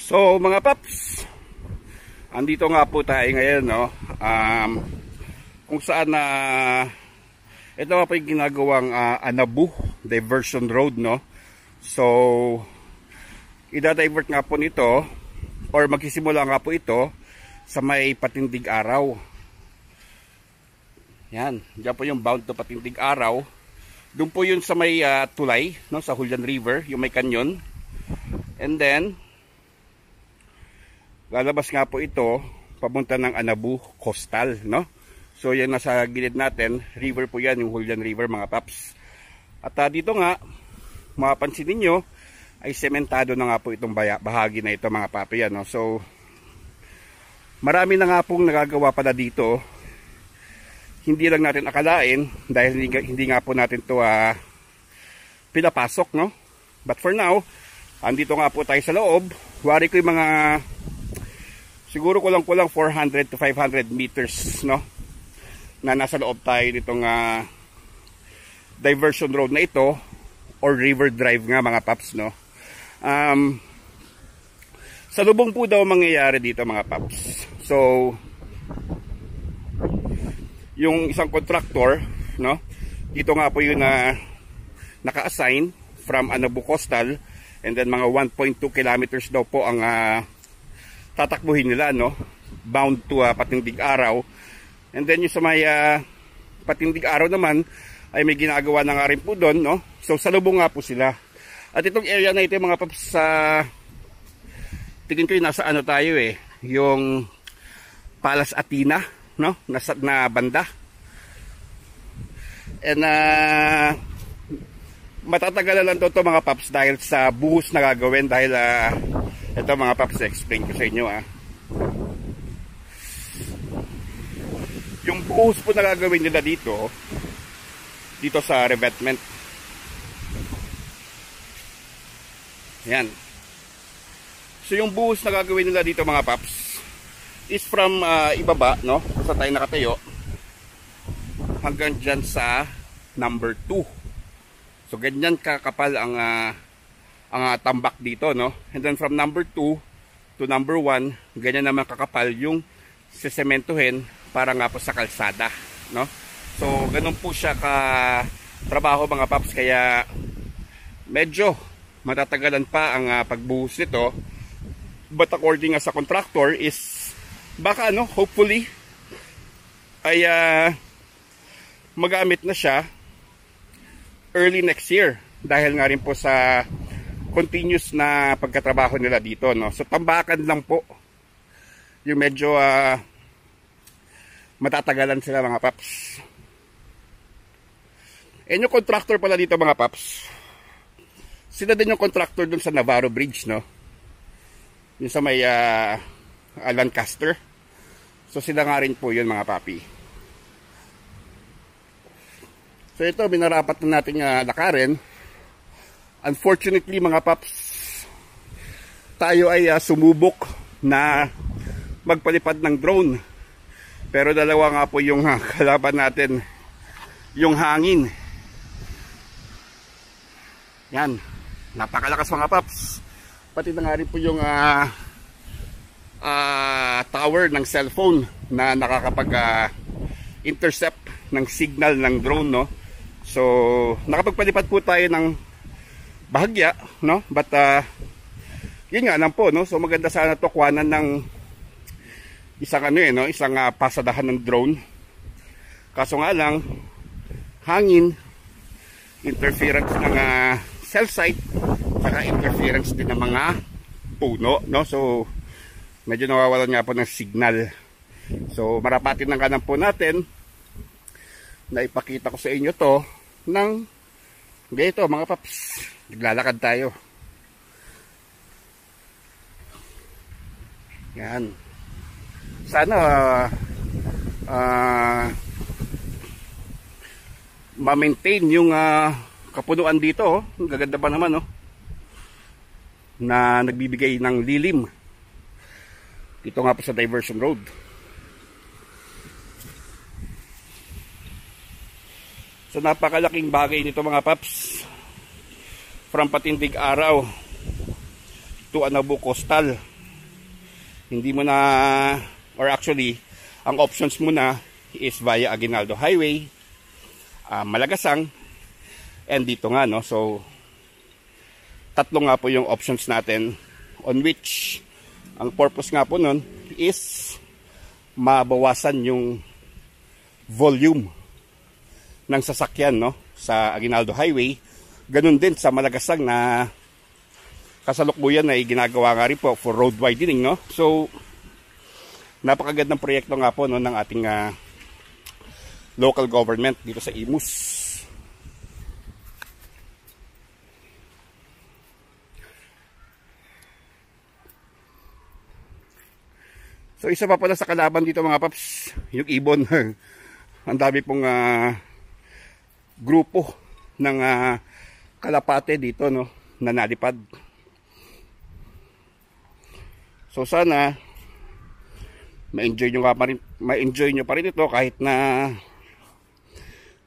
So mga paps, andito nga po tayo ngayon, no? Kung saan ito nga po yung ginagawang Anabu Diversion Road, no? So ida-divert nga po nito, or magsisimula nga po ito sa may Patindig Araw. Yan, diyan po yung bound to Patindig Araw. Doon po yun sa may tulay, no? Sa Julian River, yung may kanyon. And then lalabas nga po ito papunta ng Anabu Coastal, no? So yan nasa gilid natin, river po yan, yung Julian River, mga paps. At dito nga, mapapansin ninyo, ay sementado na nga po itong bahagi na ito, mga papi, yan, no? So marami na nga pong nagagawa pala dito. Hindi lang natin akalain dahil hindi nga po natin to pinapasok, no? But for now, andito nga po tayo sa loob. Wari ko yung mga siguro kulang 400 to 500 meters, no, na nasa loob tayo nitong diversion road na ito, or river drive nga, mga paps, no. Salubong po daw mangyayari dito, mga paps. So yung isang contractor, no, dito nga po yun na naka-assign from Anabu Coastal, and then mga 1.2 kilometers daw po ang tatakbuhin nila, no, bound to Patindig Araw. And then yung sa may Patindig Araw naman ay may ginagawa na nga rin po doon, no. So salubong nga po sila. At itong area na ito, mga paps, tingin ko yung nasa ano tayo yung Palas Atina, no, na banda. And matatagalan lang to mga paps dahil sa buhos na gagawin, dahil ito, mga paps, explain ko sa inyo. Yung buhos po na gagawin nila dito sa revetment. Yan. So yung buhos na gagawin nila dito, mga paps, is from ibaba, no, sa tayo nakatayo, hanggang dyan sa number 2. So ganyan kakapal ang tambak dito, no. And then from number 2 to number 1, ganyan naman kakapal yung sesementuhin para nga po sa kalsada, no. So ganun po siya ka trabaho, mga paps, kaya medyo matatagalan pa ang pagbuhos nito. But according sa contractor is baka, no, hopefully ay magamit na siya early next year, dahil nga rin po sa continuous na pagkatrabaho nila dito, no. So tambakan lang po yung medyo matatagalan sila, mga paps. And yung contractor pala dito, mga paps, sila din yung contractor dun sa Navarro Bridge, no, yung sa may Lancaster. So sila nga rin po yun, mga papi. So ito, binarapat na natin lakarin. Unfortunately, mga paps, tayo ay sumubok na magpalipad ng drone. Pero dalawa nga po yung kalaban natin, yung hangin. Yan, napakalakas, mga paps. Pati na nga rin po yung tower ng cellphone na nakakapag intercept ng signal ng drone, no. So nakapagpalipad po tayo ng bahagya, no, but yun nga lang po, no. So maganda sana to kuhanan ng isang isang pasadahan ng drone. Kaso nga lang, hangin, interference ng cell site, saka interference din ng mga puno, no. So medyo nawawalan nga po ng signal. So marapatin ng kanan po natin na ipakita ko sa inyo to ng ganito, mga paps. Naglalakad tayo. Yan. Sana ma-maintain yung kapunuan dito, Ang gaganda pa naman, na nagbibigay ng lilim dito nga po sa diversion road. So napakalaking bagay nito, mga paps, from Patindig Araw to Anabu Coastal. Hindi mo na, or actually, ang options mo na is via Aguinaldo Highway, Malagasang, and dito nga, no? So, tatlo nga po yung options natin, on which, ang purpose nga po nun is mabawasan yung volume ng sasakyan, no? Sa Aguinaldo Highway. Ganun din sa Malagasang na kasalukuyan ay ginagawa nga rin po for road widening, no? So, napakagandang proyekto nga po, no, ng ating local government dito sa Imus. So, isa pa pala sa kalaban dito mga paps, yung ibon. Ang dami pong grupo ng kalapate dito, no, na nalipad. So sana ma-enjoy nyo pa rin ito kahit na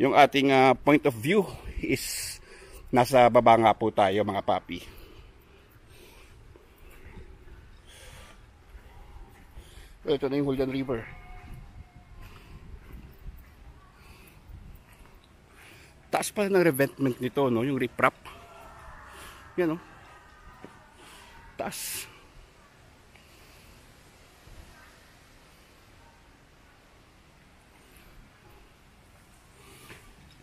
yung ating point of view is nasa baba nga po tayo mga papi. Ito na yung Huldan River. Taas pa ng revetment nito, no, yung riprap. Yan, no. Taas.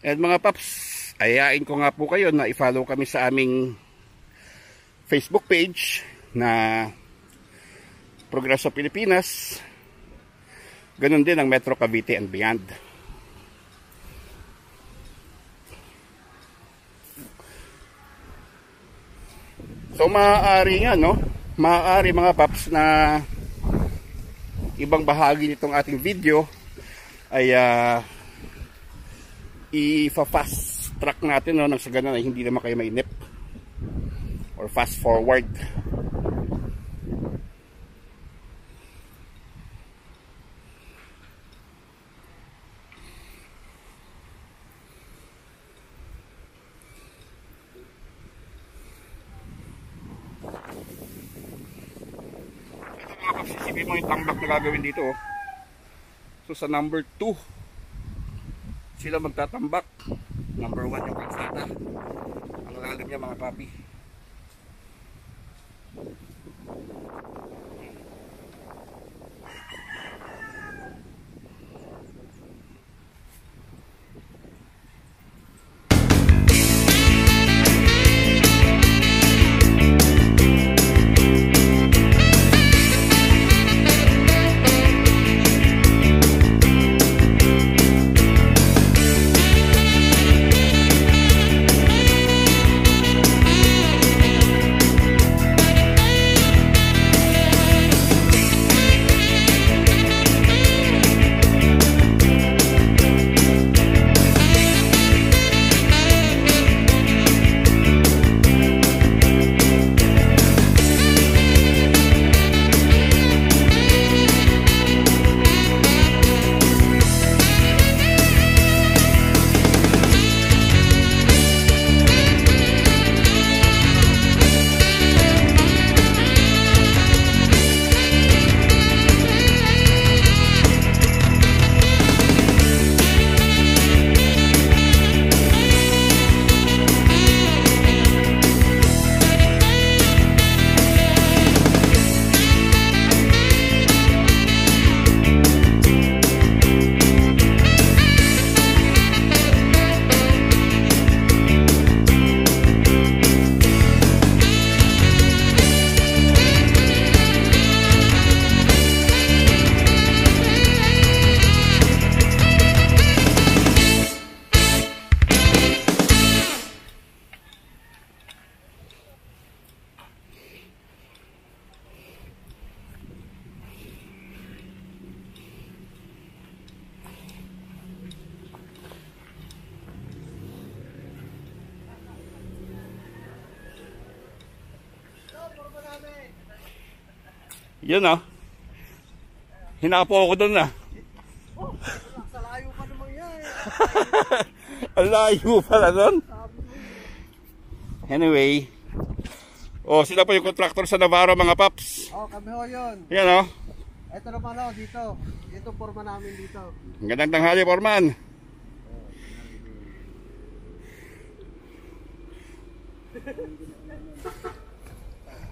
And mga paps, ayain ko nga po kayo na i-follow kami sa aming Facebook page na Progreso Pilipinas. Ganun din ang Metro Cavite and Beyond. So maaari nga, no? Maaari mga paps na ibang bahagi nitong ating video ay i-fast track natin, no, nang sa ganun ay hindi naman kayo mainip or fast forward. Sisipin mo yung tambak na gagawin dito, oh. So sa number 2 sila magtatambak. Number 1 yung kalsada. Ang lalim niya mga papi. Yun, oh. Hinapo ako doon, ah. Oh, sa layo pa naman yan. Ang layo pala doon. Anyway, Oh, sila po yung contractor sa Navarro, mga paps. Oh, kami ho yun. Yan oh. Ito naman ho, dito. Ito forma namin dito. Gandang tanghali, Foreman.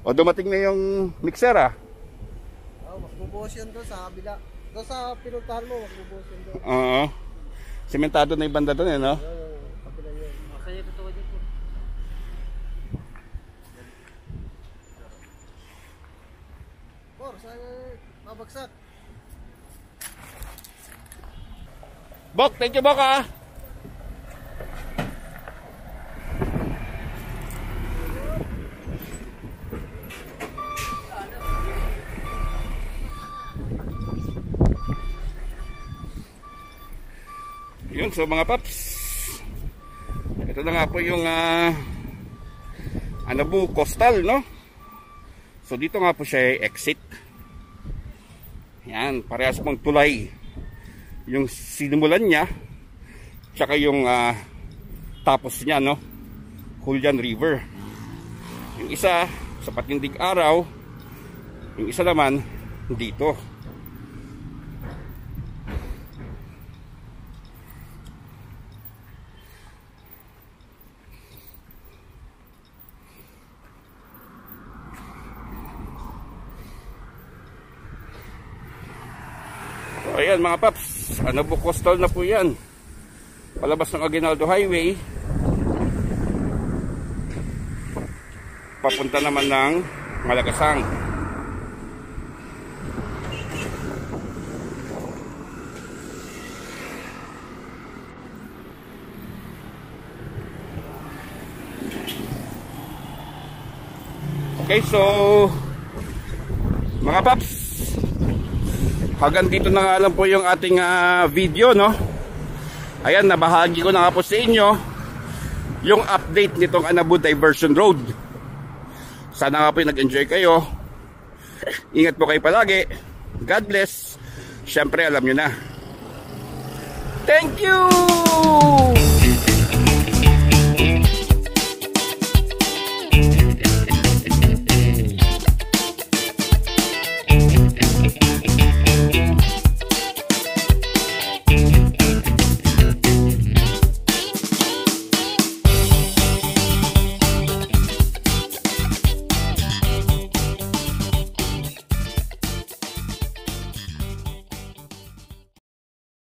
O, dumating na yung mixer ah. Oh, magbubuhos yun doon sa kabila. Doon sa pinuntahan mo, magbubuhos yun doon. Oo. Sementado na yung banda doon eh, no? Kabila yun. Masaya ito ko dito. Por, saan mabagsak? Bok, thank you, Bok ah. Yun, so mga paps, ito na nga po yung Anabu Coastal, no? So dito nga po siya exit. Yan, parehas pong tulay yung sinimulan niya, tsaka yung tapos niya, no? Julian River. Yung isa sa Patindig Araw, yung isa naman dito. Ayan mga paps, Anabu Coastal na po yan. Palabas ng Aguinaldo Highway, papunta naman ng Malagasang. Okay, so mga paps, hanggang dito na nga lang po yung ating video, no? Ayan, nabahagi ko na nga po sa inyo yung update nitong Anabu Diversion Road. Sana nga po yung nag-enjoy kayo. Ingat po kayo palagi. God bless. Siyempre, alam nyo na. Thank you!